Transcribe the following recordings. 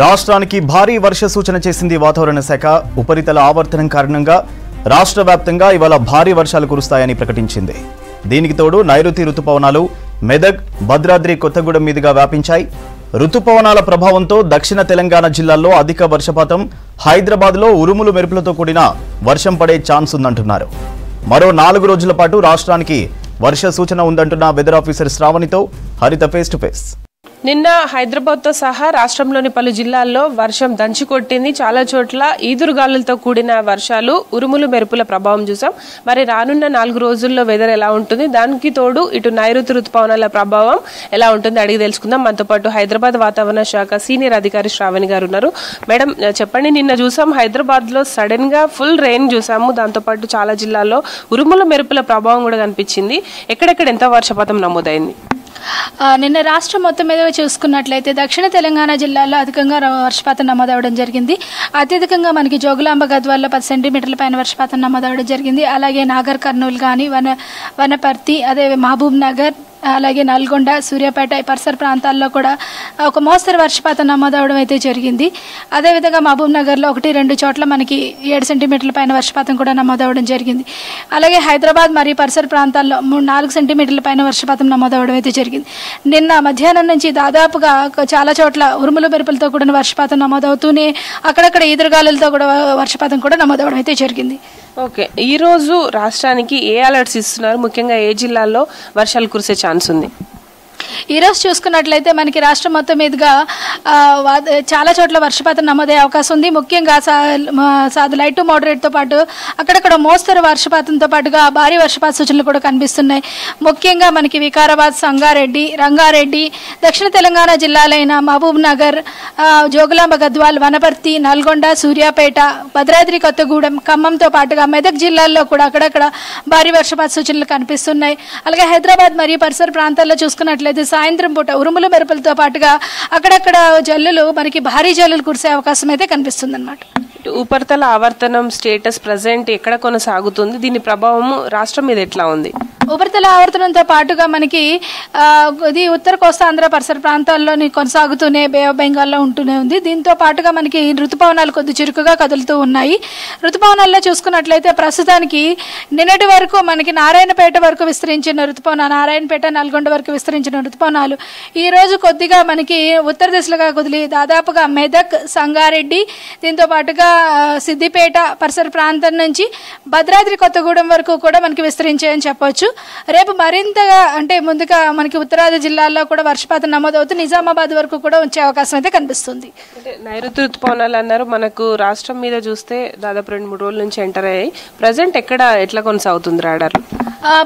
రాష్ట్రానికి భారీ వర్ష సూచన చేసింది వాతావరణ శాఖ. ఉపరితల ఆవర్తనం కారణంగా రాష్ట్ర వ్యాప్తంగా ఇవాళ భారీ వర్షాలు కురుస్తాయని ప్రకటించింది. దీనికి తోడు నైరుతి రుతుపవనాలు మెదక్, భద్రాద్రి కొత్తగూడెం మీదుగా వ్యాపించాయి. రుతుపవనాల ప్రభావంతో దక్షిణ తెలంగాణ జిల్లాల్లో అధిక వర్షపాతం, హైదరాబాద్లో ఉరుములు మెరుపులతో కూడిన వర్షం పడే ఛాన్స్ ఉందంటున్నారు. మరో 4 రోజుల పాటు రాష్ట్రానికి వర్ష సూచన ఉందంటున్న వెదర్ ఆఫీసర్ శ్రావణితో హరిత ఫేస్ టు ఫేస్. నిన్న హైదరాబాద్తో సహా రాష్ట్రంలోని పలు జిల్లాల్లో వర్షం దంచికొట్టింది. చాలా చోట్ల ఈదురుగాలులతో కూడిన వర్షాలు, ఉరుములు మెరుపుల ప్రభావం చూసాం. మరి రానున్న 4 రోజుల్లో వెదర్ ఎలా ఉంటుంది, దానికి తోడు ఇటు నైరుతి రుతుపవనాల ప్రభావం ఎలా ఉంటుంది అడిగి తెలుసుకుందాం. మనతో పాటు హైదరాబాద్ వాతావరణ శాఖ సీనియర్ అధికారి శ్రావణి గారు ఉన్నారు. మేడం చెప్పండి, నిన్న చూసాం హైదరాబాద్లో సడన్ గా ఫుల్ రెయిన్ చూసాము. దాంతోపాటు చాలా జిల్లాల్లో ఉరుముల మెరుపుల ప్రభావం కూడా కనిపించింది. ఎక్కడెక్కడ ఎంత వర్షపాతం నమోదైంది? నిన్న రాష్ట్రం మొత్తం మీద చూసుకున్నట్లయితే దక్షిణ తెలంగాణ జిల్లాలో అధికంగా వర్షపాతం నమోదవడం జరిగింది. అత్యధికంగా మనకి జోగులాంబ గద్వాల్లో 10 సెంటీమీటర్ల పైన వర్షపాతం నమోదవడం జరిగింది. అలాగే నాగర్ కర్నూలు కానీ వనపర్తి, అదే మహబూబ్ నగర్, అలాగే నల్గొండ, సూర్యాపేట పరిసర ప్రాంతాల్లో కూడా ఒక మోస్తరు వర్షపాతం నమోదవడం అయితే జరిగింది. అదేవిధంగా మహబూబ్ నగర్లో 1-2 చోట్ల మనకి 7 సెంటీమీటర్ల పైన వర్షపాతం కూడా నమోదవడం జరిగింది. అలాగే హైదరాబాద్ మరియు పరిసర ప్రాంతాల్లో 4 సెంటీమీటర్ల పైన వర్షపాతం నమోదవడం అయితే జరిగింది. నిన్న మధ్యాహ్నం నుంచి దాదాపుగా చాలా చోట్ల ఉరుములు మెరుపులతో కూడిన వర్షపాతం నమోదవుతూనే అక్కడక్కడ ఈదురుగాలులతో కూడా వర్షపాతం కూడా నమోదవడం అయితే జరిగింది. ఓకే, ఈ రోజు రాష్ట్రానికి ఏ అలర్ట్స్ ఇస్తున్నారు? ముఖ్యంగా ఏ జిల్లాల్లో వర్షాలు కురిసే ఛాన్స్ ఉంది? ఈరోజు చూసుకున్నట్లయితే మనకి రాష్ట్రం మొత్తం మీదుగా చాలా చోట్ల వర్షపాతం నమోదయ్యే అవకాశం ఉంది. ముఖ్యంగా లైట్ టు మోడరేట్తో పాటు అక్కడక్కడ మోస్తరు వర్షపాతంతో పాటుగా భారీ వర్షపాత సూచనలు కూడా కనిపిస్తున్నాయి. ముఖ్యంగా మనకి వికారాబాద్, సంగారెడ్డి, రంగారెడ్డి, దక్షిణ తెలంగాణ జిల్లాలైన మహబూబ్ నగర్, జోగులాంబ గద్వాల్, వనపర్తి, నల్గొండ, సూర్యాపేట, భద్రాద్రి కొత్తగూడెం, ఖమ్మంతో పాటుగా మెదక్ జిల్లాల్లో కూడా అక్కడక్కడ భారీ వర్షపాత సూచనలు కనిపిస్తున్నాయి. అలాగే హైదరాబాద్ మరియు పరిసర ప్రాంతాల్లో చూసుకున్నట్లయితే సాయంత్రం పూట ఉరుములు మెరుపులతో పాటుగా అక్కడక్కడ జల్లులు, మనకి భారీ జల్లులు కురిసే అవకాశం అయితే కనిపిస్తుంది అన్నమాట. ఉపరితల ఆవర్తనం స్టేటస్ ప్రజెంట్ ఎక్కడ కొనసాగుతుంది? దీని ప్రభావం రాష్ట్రం మీద ఎట్లా ఉంది? ఉపరితల ఆవర్తనంతో పాటుగా మనకి ఇది ఉత్తర కోస్తాంధ్ర పరిసర ప్రాంతాల్లోని కొనసాగుతూనే బే ఆఫ్ బెంగాల్లో ఉంటూనే ఉంది. దీంతో పాటుగా మనకి ఋతుపవనాలు కొద్ది చురుకుగా కదులుతూ ఉన్నాయి. ఋతుపవనాల్లో చూసుకున్నట్లయితే ప్రస్తుతానికి నిన్నటి వరకు మనకి నారాయణపేట వరకు విస్తరించిన ఋతుపవనాలు, నారాయణపేట, నల్గొండ వరకు విస్తరించిన ఋతుపవనాలు ఈ రోజు కొద్దిగా మనకి ఉత్తర దిశలుగా కుదిలి దాదాపుగా మెదక్, సంగారెడ్డి, దీంతో పాటుగా సిద్దిపేట పరిసర ప్రాంతం నుంచి భద్రాద్రి కొత్తగూడెం వరకు కూడా మనకి విస్తరించాయని చెప్పొచ్చు. రేపు మరింతగా అంటే ముందుగా మనకి ఉత్తరాది జిల్లాల్లో కూడా వర్షపాతం నమోదవుతూ నిజామాబాద్ వరకు కూడా వచ్చే అవకాశం అయితే కనిపిస్తుంది. నైరుతి ఋతుపవనాలు అన్నారు, మనకు రాష్ట్రం మీద చూస్తే దాదాపు 2-3 రోజుల నుంచి ఎంటర్ అయ్యాయి. ప్రజెంట్ ఎట్లా కొనసాగుతుంది రాడార్?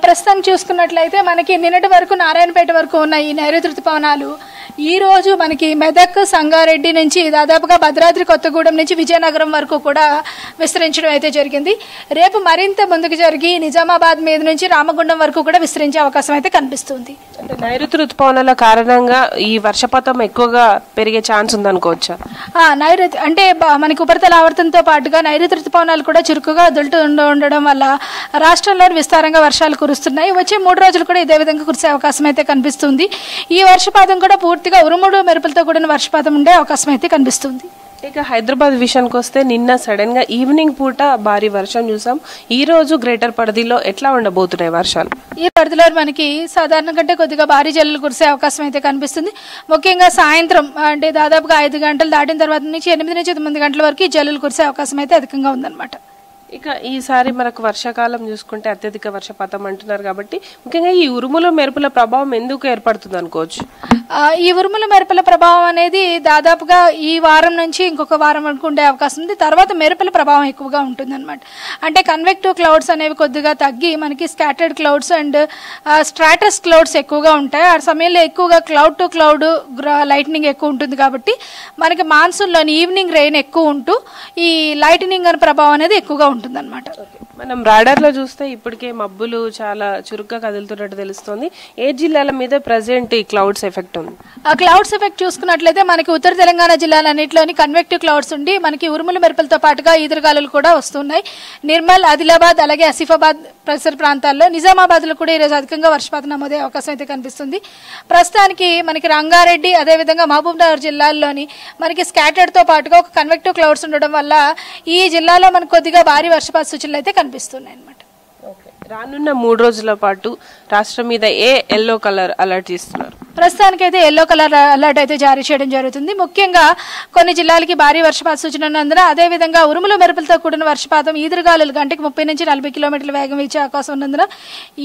ప్రస్తుతం చూసుకున్నట్లయితే మనకి నిన్నటి వరకు నారాయణపేట వరకు ఉన్న ఈ నైరుతి ఋతుపవనాలు ఈ రోజు మనకి మెదక్, సంగారెడ్డి నుంచి దాదాపుగా భద్రాద్రి కొత్తగూడెం నుంచి విజయనగరం వరకు కూడా విస్తరించడం అయితే జరిగింది. రేపు మరింత ముందుకు జరిగి నిజామాబాద్ మీద నుంచి రామగుండం వరకు కూడా విస్తరించే అవకాశం అయితే కనిపిస్తుంది. అంటే నైరుతి ఋతుపవనాల కారణంగా ఈ వర్షపాతం ఎక్కువగా పెరిగే ఛాన్స్ ఉందనుకోవచ్చా? నైరుతి అంటే మనకి ఉపరితల ఆవర్తనంతో పాటుగా నైరుతి ఋతుపవనాలు కూడా చురుకుగా వదులుతూ ఉండడం వల్ల రాష్ట్రంలో విస్తారంగా వర్షాలు కురుస్తున్నాయి. వచ్చే 3 రోజులు కూడా ఇదే విధంగా కురిసే అవకాశం అయితే కనిపిస్తుంది. ఈ వర్షపాతం కూడా పూర్తిగా ఉరుముడు మెరుపులతో కూడిన వర్షపాతం ఉండే అవకాశం అయితే కనిపిస్తుంది. ఇక హైదరాబాద్ విషయానికి వస్తే నిన్న సడన్ గా ఈవినింగ్ పూట భారీ వర్షం చూసాం. ఈ రోజు గ్రేటర్ పరిధిలో ఎట్లా ఉండబోతున్నాయి వర్షాలు? ఈ పరిధిలో మనకి సాధారణ కంటే కొద్దిగా భారీ జల్లులు కురిసే అవకాశం అయితే కనిపిస్తుంది. ముఖ్యంగా సాయంత్రం అంటే దాదాపుగా 5 గంటలు దాటిన తర్వాత నుంచి 8 నుంచి 9 గంటల వరకు జల్లులు కురిసే అవకాశం అయితే అధికంగా ఉందన్నమాట. ఇక ఈసారి మనకు వర్షాకాలం చూసుకుంటే అత్యధిక వర్షపాతం అంటున్నారు కాబట్టి ముఖ్యంగా ఈ ఉరుముల మెరుపుల ప్రభావం ఎందుకు ఏర్పడుతుంది అనుకోవచ్చు? ఈ ఉరుముల మెరుపుల ప్రభావం అనేది దాదాపుగా ఈ వారం నుంచి ఇంకొక వారం వరకు ఉండే అవకాశం ఉంది. తర్వాత మెరుపుల ప్రభావం ఎక్కువగా ఉంటుంది అనమాట. అంటే కన్వెక్టివ్ క్లౌడ్స్ అనేవి కొద్దిగా తగ్గి మనకి scattered clouds and stratus clouds ఎక్కువగా ఉంటాయి. ఆ సమయంలో ఎక్కువగా క్లౌడ్ టు క్లౌడ్ లైట్నింగ్ ఎక్కువ ఉంటుంది కాబట్టి మనకి మాన్సూన్లోని ఈవినింగ్ రెయిన్ ఎక్కువ ఉంటూ ఈ లైట్నింగ్ అనే ప్రభావం అనేది ఎక్కువగా ఉంటుంది. మనం రాడార్ లో చూస్తే ఇప్పటికే మబ్బులు చాలా చురుగ్గా కదులుతున్నట్టు తెలుస్తోంది. ఏ జిల్లాల మీద ప్రెసెంట్ ఈ క్లౌడ్స్ ఎఫెక్ట్ ఉంది? ఆ క్లౌడ్స్ ఎఫెక్ట్ చూసుకున్నట్లయితే మనకి ఉత్తర తెలంగాణ జిల్లాలన్నింటిలోని కన్వెక్టివ్ క్లౌడ్స్ ఉండి మనకి ఉరుములు మెరుపులతో పాటుగా ఈదురుగాలులు కూడా వస్తున్నాయి. నిర్మల్, ఆదిలాబాద్ అలాగే ఆసిఫాబాద్ పరిసర ప్రాంతాల్లో, నిజామాబాద్ లో కూడా ఈరోజు అధికంగా వర్షపాతం నమోదే అవకాశం అయితే కనిపిస్తుంది. ప్రస్తుతానికి మనకి రంగారెడ్డి అదేవిధంగా మహబూబ్ నగర్ జిల్లాల్లోని మనకి స్కాటర్డ్ తో పాటుగా ఒక కన్వెక్టివ్ క్లౌడ్స్ ఉండడం వల్ల ఈ జిల్లాలో మనకు కొద్దిగా భారీ వర్షపాత సూచనలు అయితే కనిపిస్తున్నాయి అన్నమాట. రానున్న 3 రోజుల పాటు రాష్ట్రం మీద ఏ ఎల్లో కలర్ అలర్ట్ చేస్తున్నారు? ప్రస్తుతానికైతే ఎల్లో కలర్ అలర్ట్ అయితే జారీ చేయడం జరుగుతుంది. ముఖ్యంగా కొన్ని జిల్లాలకి భారీ వర్షపాత సూచన ఉన్నందున అదేవిధంగా ఉరుములు మెరుపులతో కూడిన వర్షపాతం, ఈదురుగాలులు గంటకి 30 నుంచి 40 కిలోమీటర్ల వేగం ఇచ్చే అవకాశం ఉన్నందున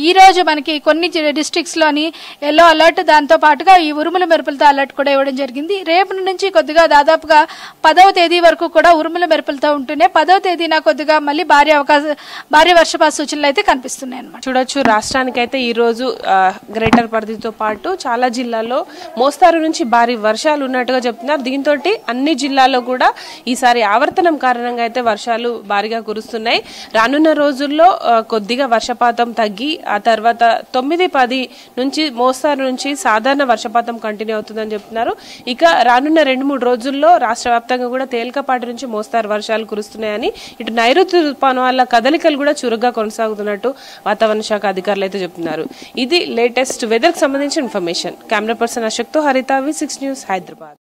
ఈ రోజు మనకి కొన్ని డిస్ట్రిక్ట్స్ లోని ఎల్లో అలర్ట్, దాంతో పాటుగా ఈ ఉరుములు మెరుపులతో అలర్ట్ కూడా ఇవ్వడం జరిగింది. రేపు నుంచి కొద్దిగా దాదాపుగా 10వ తేదీ వరకు కూడా ఉరుములు మెరుపులతో ఉంటూనే 10వ తేదీన కొద్దిగా మళ్ళీ భారీ వర్షపాత సూచనలు అయితే కనిపిస్తున్నాయి అన్నమాట. చూడొచ్చు, రాష్ట్రానికైతే ఈ రోజు గ్రేటర్ పరిధితో పాటు చాలా జిల్లాల్లో మోస్తారు నుంచి భారీ వర్షాలు ఉన్నట్టుగా చెప్తున్నారు. దీంతో అన్ని జిల్లాల్లో కూడా ఈసారి ఆవర్తనం కారణంగా అయితే వర్షాలు భారీగా కురుస్తున్నాయి. రానున్న రోజుల్లో కొద్దిగా వర్షపాతం తగ్గి ఆ తర్వాత 9-10 నుంచి మోస్తారు నుంచి సాధారణ వర్షపాతం కంటిన్యూ అవుతుందని చెప్తున్నారు. ఇక రానున్న 2-3 రోజుల్లో రాష్ట్ర వ్యాప్తంగా కూడా తేలికపాటి నుంచి మోస్తారు వర్షాలు కురుస్తున్నాయని, ఇటు నైరుతి రుతుపవనాల కదలికలు కూడా చురుగ్గా కొనసాగుతున్నట్టు వాతావరణ శాఖ అధికారులు అయితే చెప్తున్నారు. ఇది లేటెస్ట్ వెదర్ కి సంబంధించిన ఇన్ఫర్మేషన్. కెమెరా పర్సన్ అశోక్ తో హరిత, V6 న్యూస్, హైదరాబాద్.